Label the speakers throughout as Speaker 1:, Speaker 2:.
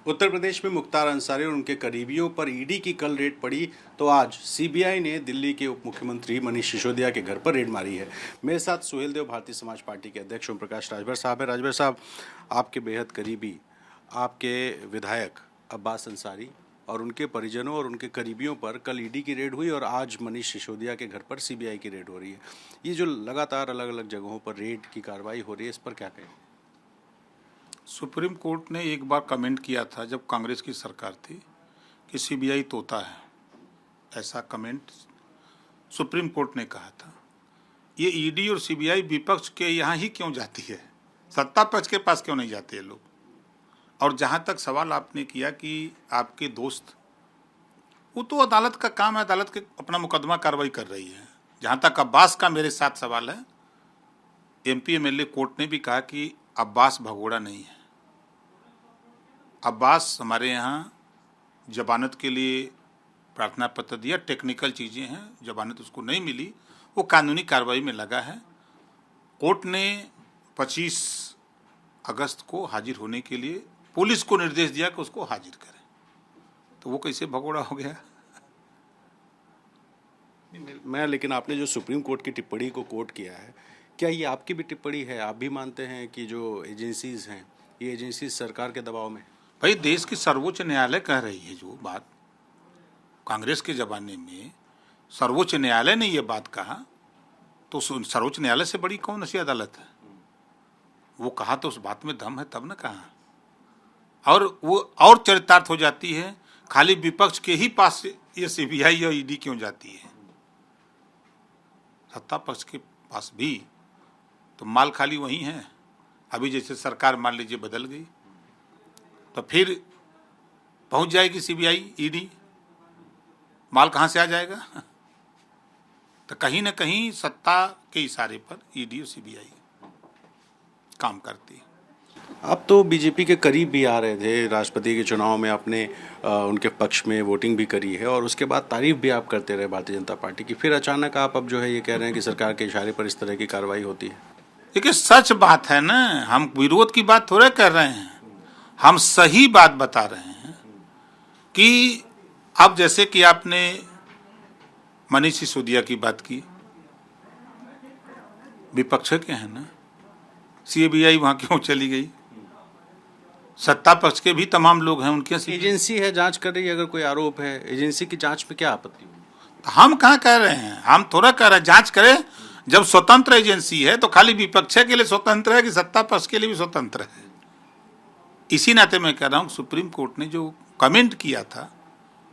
Speaker 1: उत्तर प्रदेश में मुख्तार अंसारी और उनके करीबियों पर ईडी की कल रेड पड़ी तो आज सीबीआई ने दिल्ली के उप मुख्यमंत्री मनीष सिसोदिया के घर पर रेड मारी है। मेरे साथ सुहेल देव भारतीय समाज पार्टी के अध्यक्ष ओम प्रकाश राजभर साहब है। राजभर साहब, आपके बेहद करीबी, आपके विधायक अब्बास अंसारी और उनके परिजनों और उनके करीबियों पर कल ईडी की रेड हुई और आज मनीष सिसोदिया के घर पर सीबीआई की रेड हो रही है। ये जो लगातार अलग अलग जगहों पर रेड की कार्रवाई हो रही है, इस पर क्या कहें?
Speaker 2: सुप्रीम कोर्ट ने एक बार कमेंट किया था जब कांग्रेस की सरकार थी कि सीबीआई तोता है, ऐसा कमेंट सुप्रीम कोर्ट ने कहा था। ये ईडी और सीबीआई विपक्ष के यहाँ ही क्यों जाती है, सत्ता पक्ष के पास क्यों नहीं जाते ये लोग? और जहाँ तक सवाल आपने किया कि आपके दोस्त, वो तो अदालत का काम है, अदालत के अपना मुकदमा कार्रवाई कर रही है। जहाँ तक अब्बास का मेरे साथ सवाल है, एमपी एमएलए कोर्ट ने भी कहा कि अब्बास भगोड़ा नहीं है। अब्बास हमारे यहाँ जमानत के लिए प्रार्थना पत्र दिया, टेक्निकल चीज़ें हैं, जमानत उसको नहीं मिली, वो कानूनी कार्रवाई में लगा है। कोर्ट ने 25 अगस्त को हाजिर होने के लिए पुलिस को निर्देश दिया कि उसको हाजिर करें, तो वो कैसे भगोड़ा हो गया?
Speaker 1: लेकिन आपने जो सुप्रीम कोर्ट की टिप्पणी को कोट किया है, क्या ये आपकी भी टिप्पणी है? आप भी मानते हैं कि जो एजेंसीज हैं, ये एजेंसीज सरकार के दबाव में?
Speaker 2: भाई, देश की सर्वोच्च न्यायालय कह रही है जो बात, कांग्रेस के ज़माने में सर्वोच्च न्यायालय ने ये बात कहा, तो सर्वोच्च न्यायालय से बड़ी कौन सी अदालत है? वो कहा तो उस बात में दम है, तब न कहा। और वो और चरितार्थ हो जाती है, खाली विपक्ष के ही पास ये सीबीआई और ईडी क्यों जाती है? सत्ता पक्ष के पास भी तो माल खाली वही है। अभी जैसे सरकार मान लीजिए बदल गई, तो फिर पहुंच जाएगी सीबीआई ईडी, माल कहाँ से आ जाएगा? तो कहीं ना कहीं सत्ता के इशारे पर ईडी और सीबीआई काम करती है।
Speaker 1: आप तो बीजेपी के करीब भी आ रहे थे, राष्ट्रपति के चुनाव में आपने उनके पक्ष में वोटिंग भी करी है और उसके बाद तारीफ भी आप करते रहे भारतीय जनता पार्टी की। फिर अचानक आप अब जो है ये कह रहे हैं कि सरकार के इशारे पर इस तरह की कार्रवाई होती है।
Speaker 2: देखिए, सच बात है ना, हम विरोध की बात थोड़े कर रहे हैं, हम सही बात बता रहे हैं कि अब जैसे कि आपने मनीष सिसोदिया की बात की, विपक्ष के हैं ना, सीबीआई वहां क्यों चली गई? सत्ता पक्ष के भी तमाम लोग हैं, उनके
Speaker 1: एजेंसी है, जांच कर रही है, अगर कोई आरोप है एजेंसी की जांच में क्या आपत्ति?
Speaker 2: तो हम कहाँ कह रहे हैं, हम थोड़ा कह रहे हैं जांच करें। जब स्वतंत्र एजेंसी है तो खाली विपक्ष के लिए स्वतंत्र है कि सत्ता पक्ष के लिए भी स्वतंत्र है? इसी नाते मैं कह रहा हूँ, सुप्रीम कोर्ट ने जो कमेंट किया था,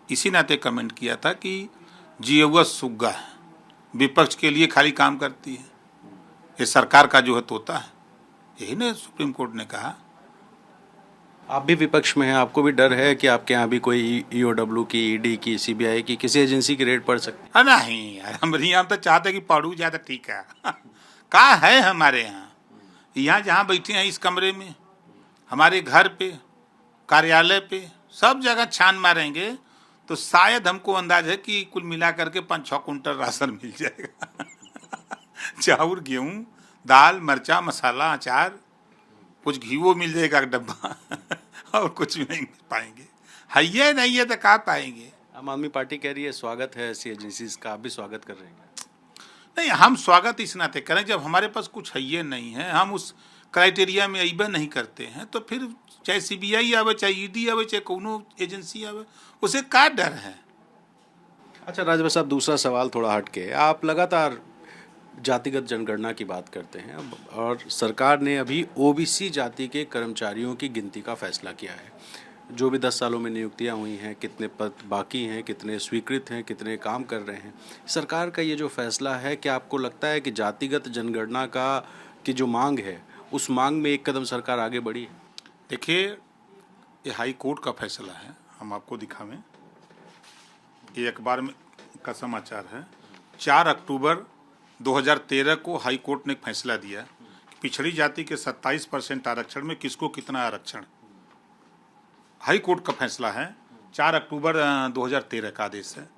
Speaker 2: इसी नाते कमेंट किया था कि जियौआ सुग्गा है, विपक्ष के लिए खाली काम करती है, ये सरकार का जो है तोता है, यही ने सुप्रीम कोर्ट ने कहा।
Speaker 1: आप भी विपक्ष में हैं, आपको भी डर है कि आपके यहाँ भी कोई ईओडब्ल्यू की, ईडी की, सीबीआई की, किसी एजेंसी की रेड पड़ सकती है?
Speaker 2: नहीं यार, हमारे यहाँ तो चाहते कि पढ़ू ज्यादा ठीक है। कहाँ है हमारे यहाँ जहाँ बैठे हैं इस कमरे में, हमारे घर पे, कार्यालय पे, सब जगह छान मारेंगे तो शायद हमको अंदाज है कि कुल मिला करके 5-6 कुंटल राशन मिल जाएगा। चाउर, गेहूं, दाल, मरचा, मसाला, अचार, कुछ घी वो मिल जाएगा डब्बा। और कुछ भी नहीं मिल पाएंगे। है ये नहीं है तो कहाँ पाएंगे?
Speaker 1: आम आदमी पार्टी कह रही है स्वागत है ऐसी एजेंसीज का, आप भी स्वागत कर रहे हैं?
Speaker 2: नहीं, हम स्वागत इस नाते करें, जब हमारे पास कुछ है ये नहीं है, हम उस क्राइटेरिया में अइबे नहीं करते हैं, तो फिर चाहे सीबीआई आवे, चाहे ईडी आवे, चाहे कोनो एजेंसी आवे, उसे क्या डर है?
Speaker 1: अच्छा राजभर साहब, दूसरा सवाल थोड़ा हट के, आप लगातार जातिगत जनगणना की बात करते हैं और सरकार ने अभी ओबीसी जाति के कर्मचारियों की गिनती का फैसला किया है। जो भी 10 सालों में नियुक्तियां हुई हैं, कितने पद बाकी हैं, कितने स्वीकृत हैं, कितने काम कर रहे हैं, सरकार का ये जो फैसला है, क्या आपको लगता है कि जातिगत जनगणना की जो मांग है, उस मांग में एक कदम सरकार आगे बढ़ी है?
Speaker 2: देखिए, ये हाई कोर्ट का फैसला है, हम आपको दिखावें, ये अखबार में का समाचार है। 4 अक्टूबर 2013 को हाई कोर्ट ने एक फैसला दिया कि पिछड़ी जाति के 27% आरक्षण में किसको कितना आरक्षण। हाई कोर्ट का फैसला है, 4 अक्टूबर 2013 का आदेश है।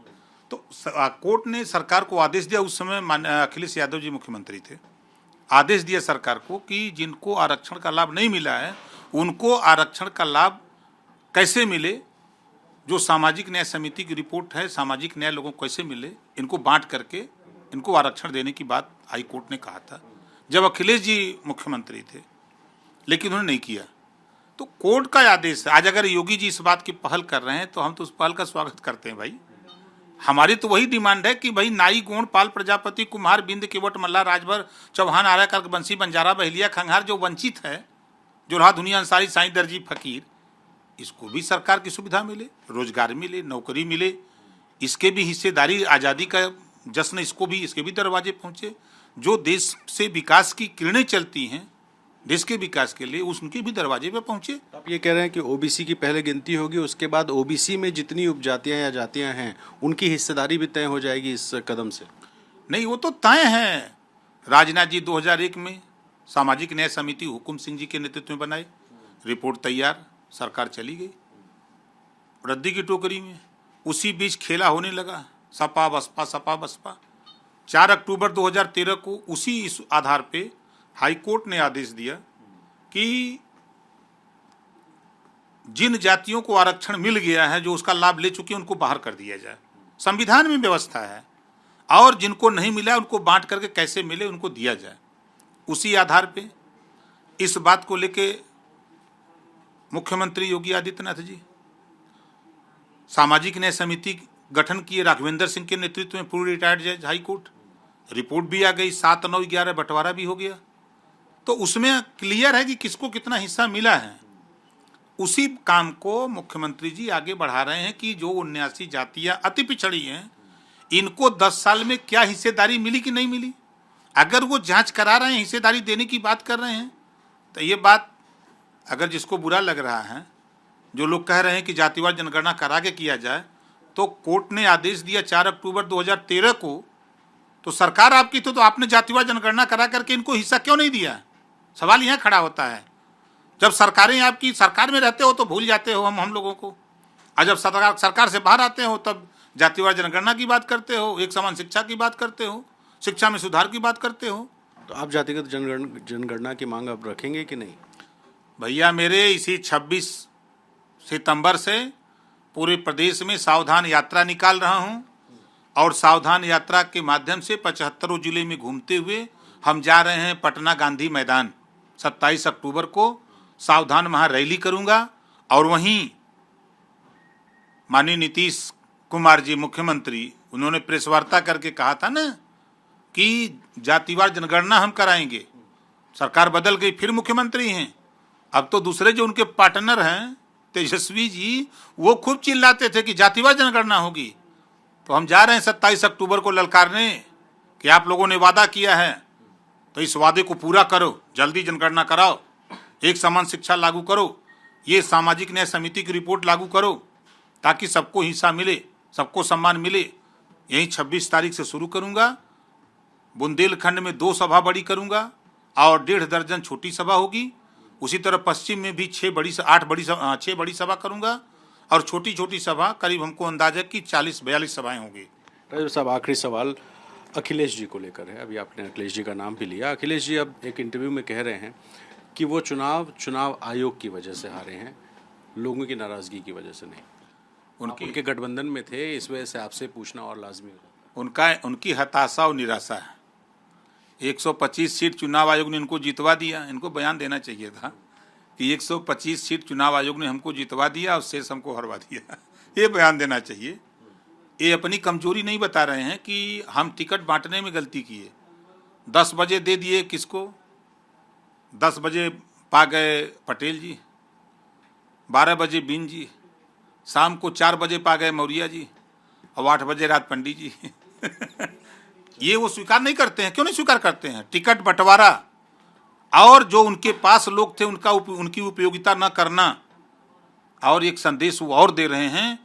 Speaker 2: तो कोर्ट ने सरकार को आदेश दिया, उस समय अखिलेश यादव जी मुख्यमंत्री थे, आदेश दिया सरकार को कि जिनको आरक्षण का लाभ नहीं मिला है उनको आरक्षण का लाभ कैसे मिले, जो सामाजिक न्याय समिति की रिपोर्ट है, सामाजिक न्याय लोगों को कैसे मिले, इनको बांट करके इनको आरक्षण देने की बात हाई कोर्ट ने कहा था जब अखिलेश जी मुख्यमंत्री थे, लेकिन उन्होंने नहीं किया। तो कोर्ट का आदेश है। आज अगर योगी जी इस बात की पहल कर रहे हैं तो हम तो उस पहल का स्वागत करते हैं भाई। हमारी तो वही डिमांड है कि भाई नाई, गोंड, पाल, प्रजापति, कुम्हार, बिंद, केवट, मल्ला, राजभर, चौहान, आर्या, कर्क, बंसी, बंजारा, बहलिया, खंघार जो वंचित है, जो रहा दुनिया अंसारी, साईं, दर्जी, फकीर, इसको भी सरकार की सुविधा मिले, रोजगार मिले, नौकरी मिले, इसके भी हिस्सेदारी, आज़ादी का जश्न इसको भी, इसके भी दरवाजे पहुंचे। जो देश से विकास की किरणें चलती हैं देश के विकास के लिए, उनके भी दरवाजे पे पहुंचे।
Speaker 1: आप ये कह रहे हैं कि ओबीसी की पहले गिनती होगी, उसके बाद ओबीसी में जितनी उपजातियां या जातियां हैं उनकी हिस्सेदारी भी तय हो जाएगी इस कदम से?
Speaker 2: नहीं, वो तो तय है। राजनाथ जी 2001 में सामाजिक न्याय समिति हुकुम सिंह जी के नेतृत्व में बनाई, रिपोर्ट तैयार, सरकार चली गई रद्दी की टोकरी में। उसी बीच खेला होने लगा, सपा बसपा, सपा बसपा। 4 अक्टूबर 2013 को उसी इस आधार पे हाई कोर्ट ने आदेश दिया कि जिन जातियों को आरक्षण मिल गया है, जो उसका लाभ ले चुके हैं, उनको बाहर कर दिया जाए। संविधान में व्यवस्था है, और जिनको नहीं मिला उनको बांट करके कैसे मिले उनको दिया जाए। उसी आधार पे इस बात को लेके मुख्यमंत्री योगी आदित्यनाथ जी सामाजिक न्याय समिति गठन किए, राघवेंद्र सिंह के नेतृत्व में, पूर्व रिटायर्ड जज हाई कोर्ट। रिपोर्ट भी आ गई, 7, 9, 11 बंटवारा भी हो गया। तो उसमें क्लियर है कि किसको कितना हिस्सा मिला है। उसी काम को मुख्यमंत्री जी आगे बढ़ा रहे हैं कि जो 79 जातियां अति पिछड़ी हैं, इनको 10 साल में क्या हिस्सेदारी मिली कि नहीं मिली। अगर वो जांच करा रहे हैं, हिस्सेदारी देने की बात कर रहे हैं, तो ये बात अगर जिसको बुरा लग रहा है, जो लोग कह रहे हैं कि जातिवार जनगणना करा के किया जाए, तो कोर्ट ने आदेश दिया 4 अक्टूबर 2013 को, तो सरकार आपकी तो आपने जातिवार जनगणना करा करके इनको हिस्सा क्यों नहीं दिया? सवाल यहाँ खड़ा होता है। जब सरकारें आपकी, सरकार में रहते हो तो भूल जाते हो हम लोगों को, और जब सरकार से बाहर आते हो तब जातिवार जनगणना की बात करते हो, एक समान शिक्षा की बात करते हो, शिक्षा में सुधार की बात करते हो।
Speaker 1: तो आप जातिगत जनगणना की मांग अब रखेंगे कि नहीं?
Speaker 2: भैया मेरे, इसी 26 सितंबर से पूरे प्रदेश में सावधान यात्रा निकाल रहा हूं, और सावधान यात्रा के माध्यम से 75 जिले में घूमते हुए हम जा रहे हैं पटना गांधी मैदान। 27 अक्टूबर को सावधान वहां रैली करूंगा, और वहीं माननीय नीतीश कुमार जी मुख्यमंत्री, उन्होंने प्रेस वार्ता करके कहा था ना कि जातिवार जनगणना हम कराएंगे। सरकार बदल गई, फिर मुख्यमंत्री हैं। अब तो दूसरे जो उनके पार्टनर हैं तेजस्वी जी, वो खूब चिल्लाते थे कि जातिवार जनगणना होगी। तो हम जा रहे हैं 27 अक्टूबर को ललकारने कि आप लोगों ने वादा किया है, तो इस वादे को पूरा करो, जल्दी जनगणना कराओ, एक समान शिक्षा लागू करो, ये सामाजिक न्याय समिति की रिपोर्ट लागू करो, ताकि सबको हिस्सा मिले, सबको सम्मान मिले। यही 26 तारीख से शुरू करूंगा। बुंदेलखंड में 2 सभा बड़ी करूंगा और 1.5 दर्जन छोटी सभा होगी। उसी तरह पश्चिम में भी 6 बड़ी सभा करूंगा, और छोटी छोटी सभा करीब हमको अंदाजा कि 40-42 सभाएं होंगी।
Speaker 1: राजीव साहब, आखिरी सवाल अखिलेश जी को लेकर है। अभी आपने अखिलेश जी का नाम भी लिया। अखिलेश जी अब एक इंटरव्यू में कह रहे हैं कि वो चुनाव आयोग की वजह से हारे हैं, लोगों की नाराजगी की वजह से नहीं। उनके गठबंधन में थे, इस वजह से आपसे पूछना और लाजमी होगा।
Speaker 2: उनकी हताशा और निराशा है। 125 सीट चुनाव आयोग ने इनको जितवा दिया। इनको बयान देना चाहिए था कि 125 सीट चुनाव आयोग ने हमको जितवा दिया और शेष हमको हरवा दिया। ये बयान देना चाहिए। ये अपनी कमजोरी नहीं बता रहे हैं कि हम टिकट बांटने में गलती किए। 10 बजे दे दिए किसको, 10 बजे पा गए पटेल जी, 12 बजे बिन जी, शाम को 4 बजे पा गए मौर्य जी, और 8 बजे रात पंडित जी। ये वो स्वीकार नहीं करते हैं। क्यों नहीं स्वीकार करते हैं? टिकट बंटवारा और जो उनके पास लोग थे उनकी उपयोगिता न करना, और एक संदेश वो और दे रहे हैं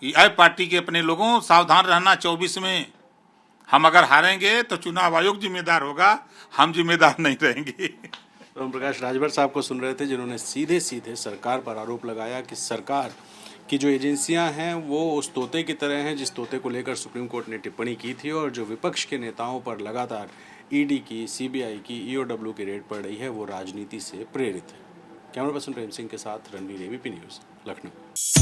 Speaker 2: कि आए पार्टी के अपने लोगों, सावधान रहना। 24 में हम अगर हारेंगे तो चुनाव आयोग जिम्मेदार होगा, हम जिम्मेदार नहीं रहेंगे।
Speaker 1: ओम प्रकाश राजभर साहब को सुन रहे थे, जिन्होंने सीधे सीधे सरकार पर आरोप लगाया कि सरकार की जो एजेंसियां हैं वो उस तोते की तरह हैं जिस तोते को लेकर सुप्रीम कोर्ट ने टिप्पणी की थी, और जो विपक्ष के नेताओं पर लगातार ईडी की, सीबीआई की, ईओडब्ल्यू की रेड पड़ रही है वो राजनीति से प्रेरित है। कैमरा पर्सन प्रेम सिंह के साथ रणवीर, एबीपी न्यूज़। लखनऊ।